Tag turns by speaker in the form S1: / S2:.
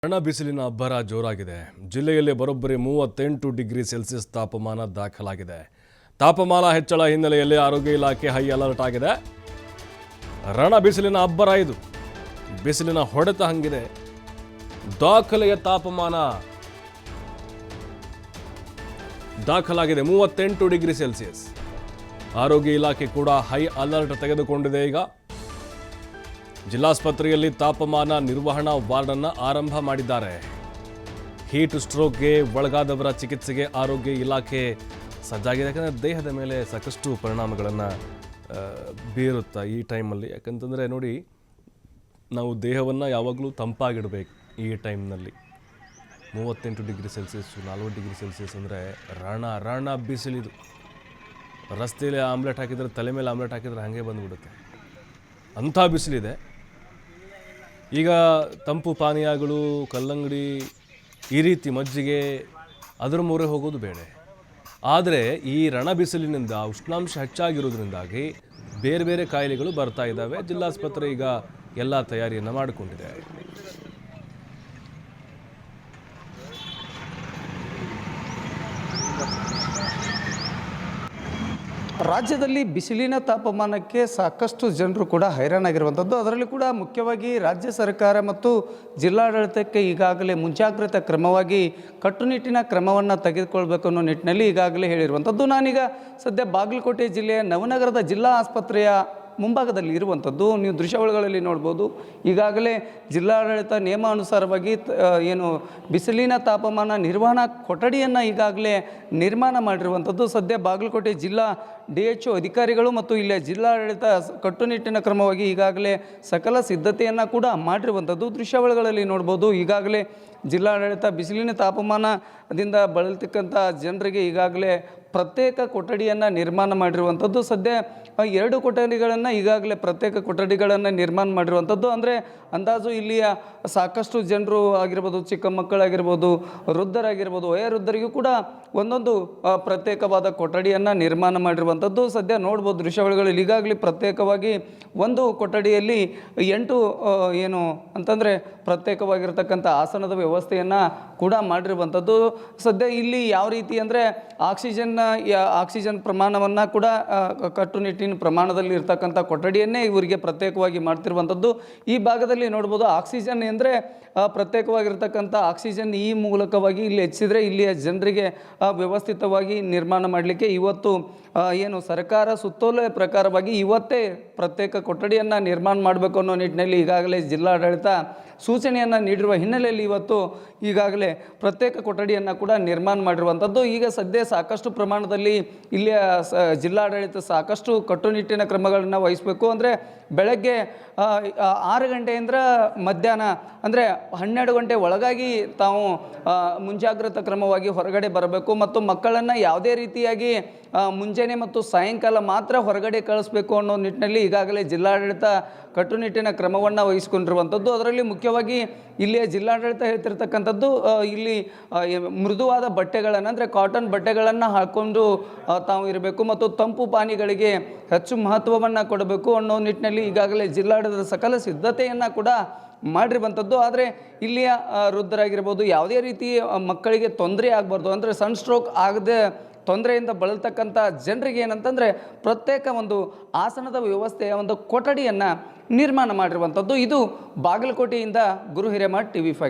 S1: ಬಿಸಿಲಿನ ಅಬ್ಬರ ಜೋರಾಗಿದೆ. ಜಿಲ್ಲೆಯಲ್ಲಿ ಬರೋಬ್ಬರಿ 38 ಡಿಗ್ರಿ ಸೆಲ್ಸಿಯಸ್ ತಾಪಮಾನ ದಾಖಲಾಗಿದೆ. ತಾಪಮಾನ ಹೆಚ್ಚಳ ಹಿನ್ನೆಲೆಯಲ್ಲಿ ಆರೋಗ್ಯ ಇಲಾಖೆ ಹೈ ಅಲರ್ಟ್ ಆಗಿದೆ. ಬಿಸಿಲಿನ ಅಬ್ಬರ ಇದು. ಬಿಸಿಲಿನ ಹೊಡೆತ ಹಂಗಿದೆ. ದಾಖಲೆಯ ತಾಪಮಾನ ದಾಖಲಾಗಿದೆ 38 ಡಿಗ್ರಿ ಸೆಲ್ಸಿಯಸ್. ಆರೋಗ್ಯ ಇಲಾಖೆ ಕೂಡ ಹೈ ಅಲರ್ಟ್ ತೆಗೆದುಕೊಂಡಿದೆ. ಈಗ ಜಿಲ್ಲಾಸ್ಪತ್ರೆಯಲ್ಲಿ ತಾಪಮಾನ ನಿರ್ವಹಣಾ ವಾರ್ಡ್ ಅನ್ನು ಆರಂಭ ಮಾಡಿದ್ದಾರೆ. ಹೀಟ್ ಸ್ಟ್ರೋಕ್ಗೆ ಒಳಗಾದವರ ಚಿಕಿತ್ಸೆಗೆ ಆರೋಗ್ಯ ಇಲಾಖೆ ಸಜ್ಜಾಗಿದೆ. ಯಾಕಂದರೆ ದೇಹದ ಮೇಲೆ ಸಾಕಷ್ಟು ಪರಿಣಾಮಗಳನ್ನು ಬೀರುತ್ತಾ ಈ ಟೈಮಲ್ಲಿ. ಯಾಕಂತಂದರೆ ನೋಡಿ, ನಾವು ದೇಹವನ್ನು ಯಾವಾಗಲೂ ತಂಪಾಗಿಡಬೇಕು. ಈ ಟೈಮ್ನಲ್ಲಿ 38 ಡಿಗ್ರಿ ಸೆಲ್ಸಿಯಸ್ಸು 40 ಡಿಗ್ರಿ ಸೆಲ್ಸಿಯಸ್ ಅಂದರೆ ರಣ ಬಿಸಿಲಿದು. ರಸ್ತೆಯಲ್ಲಿ ಆಮ್ಲೆಟ್ ಹಾಕಿದರೆ, ತಲೆ ಮೇಲೆ ಆಮ್ಲೆಟ್ ಹಾಕಿದರೆ ಹಾಗೆ ಬಂದುಬಿಡುತ್ತೆ. ಅಂಥ ಬಿಸಿಲಿದೆ. ಈಗ ತಂಪು ಪಾನೀಯಗಳು, ಕಲ್ಲಂಗಡಿ, ಈ ರೀತಿ ಮಜ್ಜಿಗೆ ಅದರ ಮೊರೆ ಹೋಗೋದು ಬೇಡ. ಆದರೆ ಈ ಬಿಸಿಲಿನಿಂದ ಉಷ್ಣಾಂಶ ಹೆಚ್ಚಾಗಿರೋದ್ರಿಂದಾಗಿ ಬೇರೆ ಬೇರೆ ಕಾಯಿಲೆಗಳು ಬರ್ತಾ ಇದ್ದಾವೆ. ಜಿಲ್ಲಾಸ್ಪತ್ರೆ ಈಗ ಎಲ್ಲ ತಯಾರಿಯನ್ನು ಮಾಡಿಕೊಂಡಿದೆ.
S2: ರಾಜ್ಯದಲ್ಲಿ ಬಿಸಿಲಿನ ತಾಪಮಾನಕ್ಕೆ ಸಾಕಷ್ಟು ಜನರು ಕೂಡ ಹೈರಾಣಾಗಿರುವಂಥದ್ದು. ಅದರಲ್ಲಿ ಕೂಡ ಮುಖ್ಯವಾಗಿ ರಾಜ್ಯ ಸರ್ಕಾರ ಮತ್ತು ಜಿಲ್ಲಾಡಳಿತಕ್ಕೆ ಈಗಾಗಲೇ ಮುಂಜಾಗ್ರತಾ ಕ್ರಮವಾಗಿ ಕಟ್ಟುನಿಟ್ಟಿನ ಕ್ರಮವನ್ನು ತೆಗೆದುಕೊಳ್ಬೇಕು ಅನ್ನೋ ನಿಟ್ಟಿನಲ್ಲಿ ಈಗಾಗಲೇ ಹೇಳಿರುವಂಥದ್ದು. ನಾನೀಗ ಸದ್ಯ ಬಾಗಲಕೋಟೆ ಜಿಲ್ಲೆಯ ನವನಗರದ ಜಿಲ್ಲಾ ಆಸ್ಪತ್ರೆಯ ಮುಂಭಾಗದಲ್ಲಿ ಇರುವಂಥದ್ದು. ನೀವು ದೃಶ್ಯಾವಳಿಗಳಲ್ಲಿ ನೋಡ್ಬೋದು. ಈಗಾಗಲೇ ಜಿಲ್ಲಾಡಳಿತ ನಿಯಮಾನುಸಾರವಾಗಿ ಏನು ಬಿಸಿಲಿನ ತಾಪಮಾನ ನಿರ್ವಹಣಾ ಕೊಠಡಿಯನ್ನು ಈಗಾಗಲೇ ನಿರ್ಮಾಣ ಮಾಡಿರುವಂಥದ್ದು. ಸದ್ಯ ಬಾಗಲಕೋಟೆ ಜಿಲ್ಲಾ DHO ಅಧಿಕಾರಿಗಳು ಮತ್ತು ಇಲ್ಲಿಯ ಜಿಲ್ಲಾಡಳಿತ ಕಟ್ಟುನಿಟ್ಟಿನ ಕ್ರಮವಾಗಿ ಈಗಾಗಲೇ ಸಕಲ ಸಿದ್ಧತೆಯನ್ನು ಕೂಡ ಮಾಡಿರುವಂಥದ್ದು. ದೃಶ್ಯಾವಳಿಗಳಲ್ಲಿ ನೋಡ್ಬೋದು. ಈಗಾಗಲೇ ಜಿಲ್ಲಾಡಳಿತ ಬಿಸಿಲಿನ ತಾಪಮಾನದಿಂದ ಬಳಲ್ತಕ್ಕಂಥ ಜನರಿಗೆ ಈಗಾಗಲೇ ಪ್ರತ್ಯೇಕ ಕೊಠಡಿಯನ್ನು ನಿರ್ಮಾಣ ಮಾಡಿರುವಂಥದ್ದು. ಸದ್ಯ 2 ಕೊಠಡಿಗಳನ್ನು ಈಗಾಗಲೇ ಪ್ರತ್ಯೇಕ ಕೊಠಡಿಗಳನ್ನು ನಿರ್ಮಾಣ ಮಾಡಿರುವಂಥದ್ದು. ಅಂದರೆ ಅಂದಾಜು ಇಲ್ಲಿಯ ಸಾಕಷ್ಟು ಜನರು ಆಗಿರ್ಬೋದು, ಚಿಕ್ಕ ಮಕ್ಕಳಾಗಿರ್ಬೋದು, ವೃದ್ಧರಾಗಿರ್ಬೋದು, ವಯೋವೃದ್ಧರಿಗೂ ಕೂಡ ಒಂದೊಂದು ಪ್ರತ್ಯೇಕವಾದ ಕೊಠಡಿಯನ್ನು ನಿರ್ಮಾಣ ಮಾಡಿರುವಂಥದ್ದು. ಸದ್ಯ ನೋಡ್ಬೋದು ದೃಶ್ಯಾವಳಿಗಳಲ್ಲಿ. ಈಗಾಗಲೇ ಪ್ರತ್ಯೇಕವಾಗಿ ಒಂದು ಕೊಠಡಿಯಲ್ಲಿ 8 ಏನು ಅಂತಂದರೆ ಪ್ರತ್ಯೇಕವಾಗಿರ್ತಕ್ಕಂಥ ಆಸನದ ವ್ಯವಸ್ಥೆಯನ್ನು ಕೂಡ ಮಾಡಿರುವಂಥದ್ದು. ಸದ್ಯ ಇಲ್ಲಿ ಯಾವ ರೀತಿ ಅಂದರೆ ಆಕ್ಸಿಜನ್ ಪ್ರಮಾಣವನ್ನು ಕೂಡ ಕಟ್ಟುನಿಟ್ಟಿನ ಪ್ರಮಾಣದಲ್ಲಿ ಇರ್ತಕ್ಕಂಥ ಕೊಠಡಿಯನ್ನೇ ಇವರಿಗೆ ಪ್ರತ್ಯೇಕವಾಗಿ ಮಾಡ್ತಿರುವಂಥದ್ದು. ಈ ಭಾಗದಲ್ಲಿ ನೋಡ್ಬೋದು ಆಕ್ಸಿಜನ್ ಅಂದರೆ ಪ್ರತ್ಯೇಕವಾಗಿರ್ತಕ್ಕಂಥ ಆಕ್ಸಿಜನ್ ಈ ಮೂಲಕವಾಗಿ ಇಲ್ಲಿ ಹೆಚ್ಚಿದರೆ ಇಲ್ಲಿಯ ಜನರಿಗೆ ವ್ಯವಸ್ಥಿತವಾಗಿ ನಿರ್ಮಾಣ ಮಾಡಲಿಕ್ಕೆ ಇವತ್ತು ಏನು ಸರ್ಕಾರ ಸುತ್ತೋಲೆ ಪ್ರಕಾರವಾಗಿ ಇವತ್ತೇ ಪ್ರತ್ಯೇಕ ಕೊಠಡಿಯನ್ನು ನಿರ್ಮಾಣ ಮಾಡಬೇಕು ಅನ್ನೋ ನಿಟ್ಟಿನಲ್ಲಿ ಈಗಾಗಲೇ ಜಿಲ್ಲಾಡಳಿತ ಸೂಚನೆಯನ್ನು ನೀಡಿರುವ ಹಿನ್ನೆಲೆಯಲ್ಲಿ ಇವತ್ತು ಈಗಾಗಲೇ ಪ್ರತ್ಯೇಕ ಕೊಠಡಿಯನ್ನು ಕೂಡ ನಿರ್ಮಾಣ ಮಾಡಿರುವಂಥದ್ದು. ಈಗ ಸದ್ಯ ಸಾಕಷ್ಟು ಪ್ರಮಾಣದಲ್ಲಿ ಇಲ್ಲಿಯ ಜಿಲ್ಲಾಡಳಿತ ಸಾಕಷ್ಟು ಕಟ್ಟುನಿಟ್ಟಿನ ಕ್ರಮಗಳನ್ನು ವಹಿಸಬೇಕು. ಅಂದರೆ ಬೆಳಗ್ಗೆ 6 ಗಂಟೆಯಿಂದ ಮಧ್ಯಾಹ್ನ ಅಂದರೆ 12 ಗಂಟೆ ಒಳಗಾಗಿ ತಾವು ಮುಂಜಾಗ್ರತಾ ಕ್ರಮವಾಗಿ ಹೊರಗಡೆ ಬರಬೇಕು ಮತ್ತು ಮಕ್ಕಳನ್ನು ಯಾವುದೇ ರೀತಿಯಾಗಿ ಮುಂಜಾನೆ ಮತ್ತು ಸಾಯಂಕಾಲ ಮಾತ್ರ ಹೊರಗಡೆ ಕಳಿಸ್ಬೇಕು ಅನ್ನೋ ನಿಟ್ಟಿನಲ್ಲಿ ಈಗಾಗಲೇ ಜಿಲ್ಲಾಡಳಿತ ಕಟ್ಟುನಿಟ್ಟಿನ ಕ್ರಮವನ್ನು ವಹಿಸ್ಕೊಂಡಿರುವಂಥದ್ದು. ಅದರಲ್ಲಿ ಮುಖ್ಯವಾಗಿ ಇಲ್ಲಿಯ ಜಿಲ್ಲಾಡಳಿತ ಹೇಳ್ತಿರ್ತಕ್ಕಂಥದ್ದು ಇಲ್ಲಿ ಮೃದುವಾದ ಬಟ್ಟೆಗಳನ್ನು ಅಂದರೆ ಕಾಟನ್ ಬಟ್ಟೆಗಳನ್ನು ಹಾಕ್ಕೊಂಡು ತಾವು ಇರಬೇಕು ಮತ್ತು ತಂಪು ಪಾನೀಯಗಳಿಗೆ ಹೆಚ್ಚು ಮಹತ್ವವನ್ನು ಕೊಡಬೇಕು ಅನ್ನೋ ನಿಟ್ಟಿನಲ್ಲಿ ಈಗಾಗಲೇ ಜಿಲ್ಲಾಡಳಿತ ಸಕಲ ಸಿದ್ಧತೆಯನ್ನು ಕೂಡ ಮಾಡಿರುವಂಥದ್ದು. ಆದರೆ ಇಲ್ಲಿಯ ವೃದ್ಧರಾಗಿರ್ಬೋದು, ಯಾವುದೇ ರೀತಿ ಮಕ್ಕಳಿಗೆ ತೊಂದರೆ ಆಗಬಾರ್ದು ಅಂದರೆ ಸನ್ ಸ್ಟ್ರೋಕ್ ಆಗದೆ ತೊಂದರೆಯಿಂದ ಬಳಲ್ತಕ್ಕಂಥ ಜನರಿಗೆ ಏನಂತಂದರೆ ಪ್ರತ್ಯೇಕ ಒಂದು ಆಸನದ ವ್ಯವಸ್ಥೆಯ ಒಂದು ಕೊಠಡಿಯನ್ನು ನಿರ್ಮಾಣ ಮಾಡಿರುವಂಥದ್ದು. ಇದು ಬಾಗಲಕೋಟೆಯಿಂದ ಗುರು ಹಿರೇಮಠ್, TV5.